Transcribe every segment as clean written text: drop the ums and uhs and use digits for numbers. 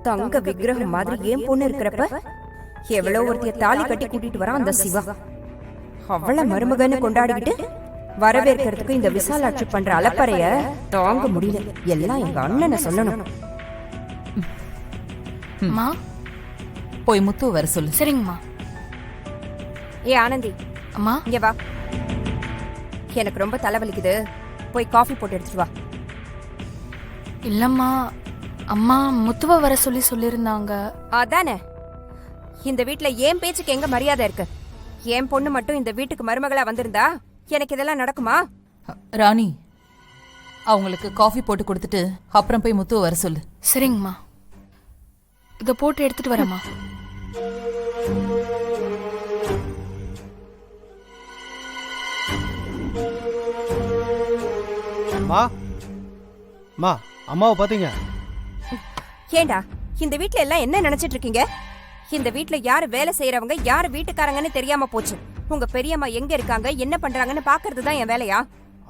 தங்க விக்கிரகம் மாதிரி ஏன் பொண்ணு இருக்கிறப்ப எவ்வளவு ஒருத்திய தாலி கட்டி கூட்டிட்டு வரான் அந்த சிவா. அவளை மருமகன்னு கொண்டாடிக்கிட்டு வரவேற்கிறதுக்கு இந்த விசாலாட்சி பண்ற அலப்பறைய தாங்க முடியல. எல்லாம் எங்க அண்ணனை சொல்லணும். அம்மா போய் முத்து வர சொல்லு. சரிங்கம்மா. ஏ ஆனந்தி, அம்மா இங்க வா. எனக்கு ரொம்ப தலைவலிக்குது, போய் காஃபி போட்டு எடுத்துட்டு வா. இல்லம்மா, அம்மா முத்துவ வர சொல்லி சொல்லிருந்தாங்க. அதானே, இந்த வீட்ல ஏன் பேச்சுக்கு எங்க மரியாதை இருக்கு? என் பொண்ணு மட்டும் இந்த வீட்டுக்கு மருமகளா வந்திருந்தா எனக்கு இதெல்லாம் நடக்குமா? ராணி, அவங்களுக்கு காஃபி போட்டு கொடுத்துட்டு அப்புறம் போய் முத்துவ வர சொல்லு. சரிங்கம்மா, இத போட்டு எடுத்துட்டு வரேம்மா. அம்மாவை பாத்தீங்க? ஏண்டா, இந்த வீட்ல எல்லாம் என்ன நினைச்சிட்டு இருக்கீங்க? இந்த வீட்ல யாரு வேலை செய்யறவங்க யாரு வீட்டுக்காரங்கன்னு தெரியாம போச்சு. உங்க பெரியம்மா எங்க இருக்காங்க, என்ன பண்றாங்கன்னு பாக்குறதுதான் என் வேலையா?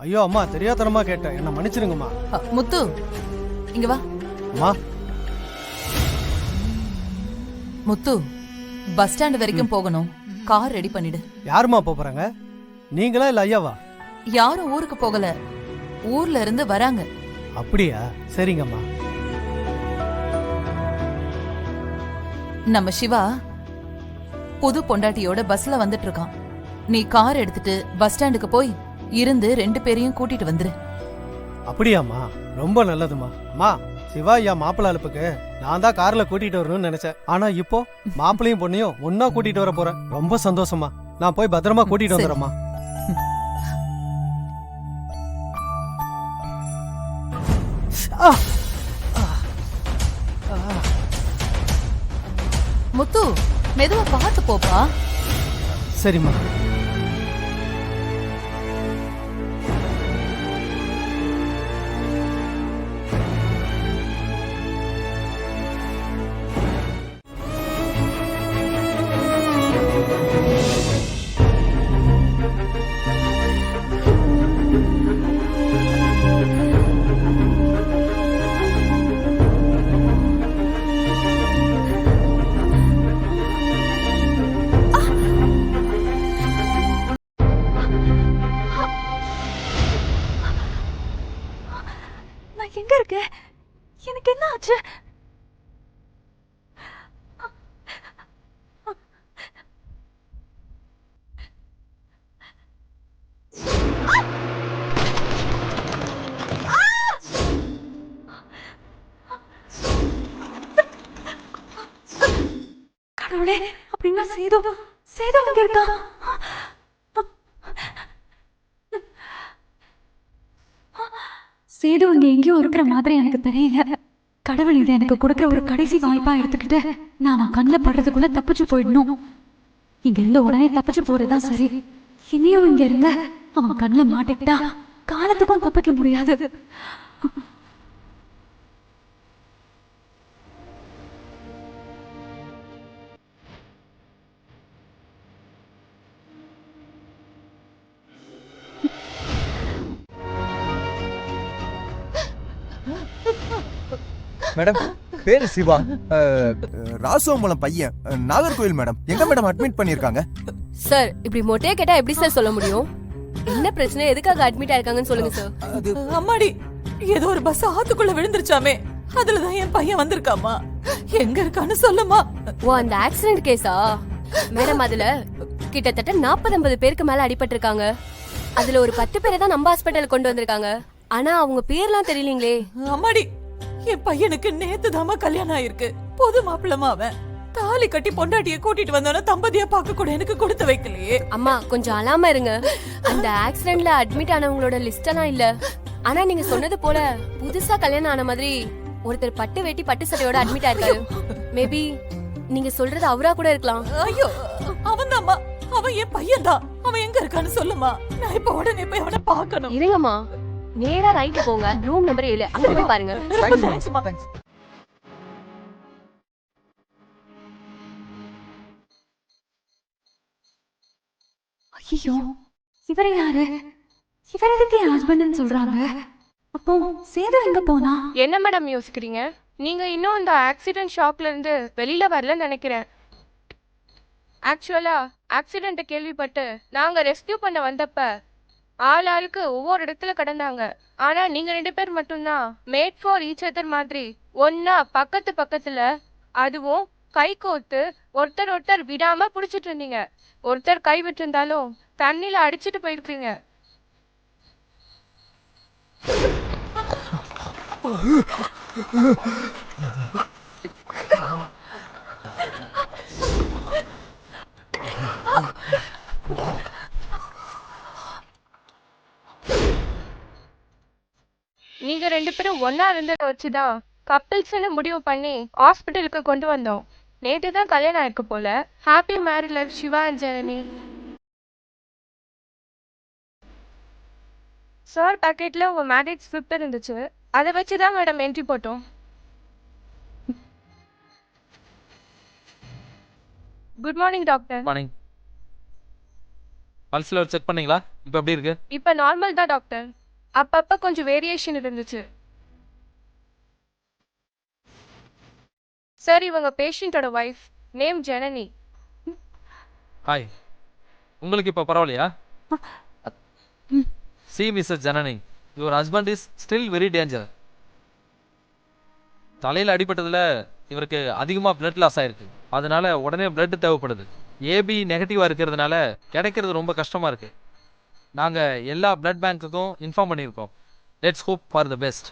ஐயோ அம்மா, தெரியாதனமா கேட்டேன், என்ன மன்னிச்சிருங்கம்மா. முத்து இங்க வா. அம்மா. முத்து, பஸ் ஸ்டாண்ட் வரைக்கும் போகணும், கார் ரெடி பண்ணிடு. யாருமா போறாங்க? நீங்களா இல்ல ஐயாவா? யாரும் ஊருக்கு போகல, ஊர்ல இருந்து வராங்க. அப்படியா? சரிங்கம்மா. நம்ம சிவா புது பொண்டாட்டியோட பஸ்ல வந்துட்டு இருக்கான். நீ கார் எடுத்துட்டு பஸ் ஸ்டாண்டுக்கு போய் இருந்து 2 பேரையும் கூட்டிட்டு வந்துரு. அப்படியாம்மா? ரொம்ப நல்லதுமா. அம்மா, சிவா ஐயா மாப்பிள்ள அலுப்புக்கு நான் தான் கார்ல கூட்டிட்டு வரணும்னு நினைச்சேன். ஆனா இப்போ மாப்பிள்ளையும் பொண்ணையும் ஒன்னா கூட்டிட்டு வர போறேன். ரொம்ப சந்தோஷமா. நான் போய் பத்திரமா கூட்டிட்டு வந்துடுறேம்மா. முத்து, மெதுவா பார்த்து போப்பா. சரிம்மா. எங்க இருக்கு? எனக்கு என்ன ஆச்சு? கடவுளே, அப்படின்னா சேது அங்க இருக்கா? சேது அங்க எங்கேயோ இருக்கிற மாதிரி எனக்கு தெரியல. கடவுள் இதை எனக்கு கொடுக்குற ஒரு கடைசி வாய்ப்பா எடுத்துக்கிட்டு நான் அவன் கண்ணில் படுறதுக்குள்ள தப்பிச்சு போயிடணும். இங்க இருந்து உடனே தப்பிச்சு போறதுதான் சரி. இனியும் இங்க இருந்த அவன் கண்ணில் மாட்டிக்கிட்டா காலத்துக்கும் தப்பிக்க முடியாது. மேடம், பேரு சிவா, ராசோம்பலம் பையன், நாகர்கோவில் மேடம். எங்க மேடம் அட்மிட் பண்ணிருக்காங்க? சார், இப்படி மொட்டையா கேட்டா எப்படி சார் சொல்ல முடியும்? என்ன பிரச்சனை, எதுக்காக அட்மிட் ஆயிருக்காங்கன்னு சொல்லுங்க சார். அம்மாடி, ஏதோ ஒரு பஸ் ஆத்துக்குள்ள விழுந்துருச்சாமே, அதுலதான் என் பையன் வந்திருக்காமா. எங்க இருக்கான்னு சொல்லுமா. ஓ, அந்த ஆக்சிடென்ட் கேஸா மேடம்? அதுல கிட்டத்தட்ட 40-50 பேருக்கு மேல அடிபட்டு இருக்காங்க. அதுல ஒரு 10 பேரை தான் நம்ம ஹாஸ்பிட்டல் கொண்டு வந்திருக்காங்க. ஆனா அவங்க பேர்லாம் தெரியலீங்களே. அம்மாடி, என் பையனுக்கு நேத்து தாமா கல்யாணம் ஆயிருக்கு. பொது மாப்பிள்ளமா அவன். தாலி கட்டி பொண்டாட்டியை கூட்டிட்டு வந்தோன்னா தம்பதியா பார்க்க கூட எனக்கு கொடுத்து வைக்கலையே. அம்மா கொஞ்சம் அழாம இருங்க. அந்த ஆக்சிடென்ட்ல அட்மிட் ஆனவங்களோட லிஸ்ட் எல்லாம் இல்ல. ஆனா நீங்க சொன்னது போல புதுசா கல்யாணம் ஆன மாதிரி ஒருத்தர் பட்டு வேட்டி பட்டு சட்டையோட அட்மிட் ஆயிருக்காரு. மேபி நீங்க சொல்றது அவரா கூட இருக்கலாம். ஐயோ, அவன் தான்மா, அவன் என் பையன் தான். அவன் எங்க இருக்கான்னு சொல்லுமா. நான் இப்ப உடனே போய் அவனை பார்க்கணும். இருங்கம்மா, நேரா ரைட் போங்க, ரூம் நம்பர் 7 அங்க போய் பாருங்க. ஐயோ, இவரை யாரு? இவர் எதுக்கு என் ஹஸ்பண்ட்னு சொல்றாங்க? அப்போ சேது எங்க போனா? என்ன மேடம் யோசிக்கிறீங்க? நீங்க இன்னும் அந்த ஆக்சிடென்ட் ஷாக்ல இருந்து வெளியில வரலன்னு நினைக்கிறேன். ஆக்சுவலா ஆக்சிடென்ட்டை கேள்விப்பட்டு நாங்க ரெஸ்கியூ பண்ண வந்தப்ப ஆளுக்கு ஒவ்வொரு இடத்துல கிடந்தாங்க. ஆனா நீங்க 2 பேர் மட்டும்தான் மேட் ஃபார் ஈச் அதர் மாதிரி ஒன்னா பக்கத்துல, அதுவும் கை கோர்த்து ஒருத்தர் விடாம புடிச்சிட்டு இருந்தீங்க. ஒருத்தர் கை விட்டிருந்தாலும் தண்ணியில அடிச்சிட்டு போயிருக்கீங்க. நீங்க 2 பேரும் ஒன்னா இருந்ததை வச்சுதான் கப்பிள்ஸ்னு முடிவு பண்ணி ஹாஸ்பிட்டலுக்கு கொண்டு வந்தோம். நேற்று தான் கல்யாணம் ஆயிருக்கு போல. Happy married life Shiva and Janani. Sir பேக்கெட்ல உங்க மேரேஜ் ஸ்லிப் இருந்துச்சு. அதை வச்சுதான் மேடம் என்ட்ரி போட்டோம். Good morning doctor. மார்னிங். பல்ஸ்ல செக் பண்ணீங்களா? இப்போ எப்படி இருக்கு? இப்போ நார்மல் தான் டாக்டர். அப்பப்ப கொஞ்சம் வேரியேஷன் இருந்துச்சு. சார் இவங்க பேஷண்டோட வைஃப், நேம் ஜனனி. ஹாய். உங்களுக்கு இப்போ பரவாயில்லையா? See Mrs Janani, your husband is still very danger. தலையில் அடிபட்டதில் இவருக்கு அதிகமாக பிளட் லாஸ் ஆயிருக்கு. அதனால உடனே பிளட் தேவைப்படுது. ஏபி நெகட்டிவாக இருக்கிறதுனால கிடைக்கிறது ரொம்ப கஷ்டமாக இருக்குது. நாங்கள் எல்லா பிளட் பேங்க்குக்கும் இன்ஃபார்ம் பண்ணியிருக்கோம். Let's hope for the best.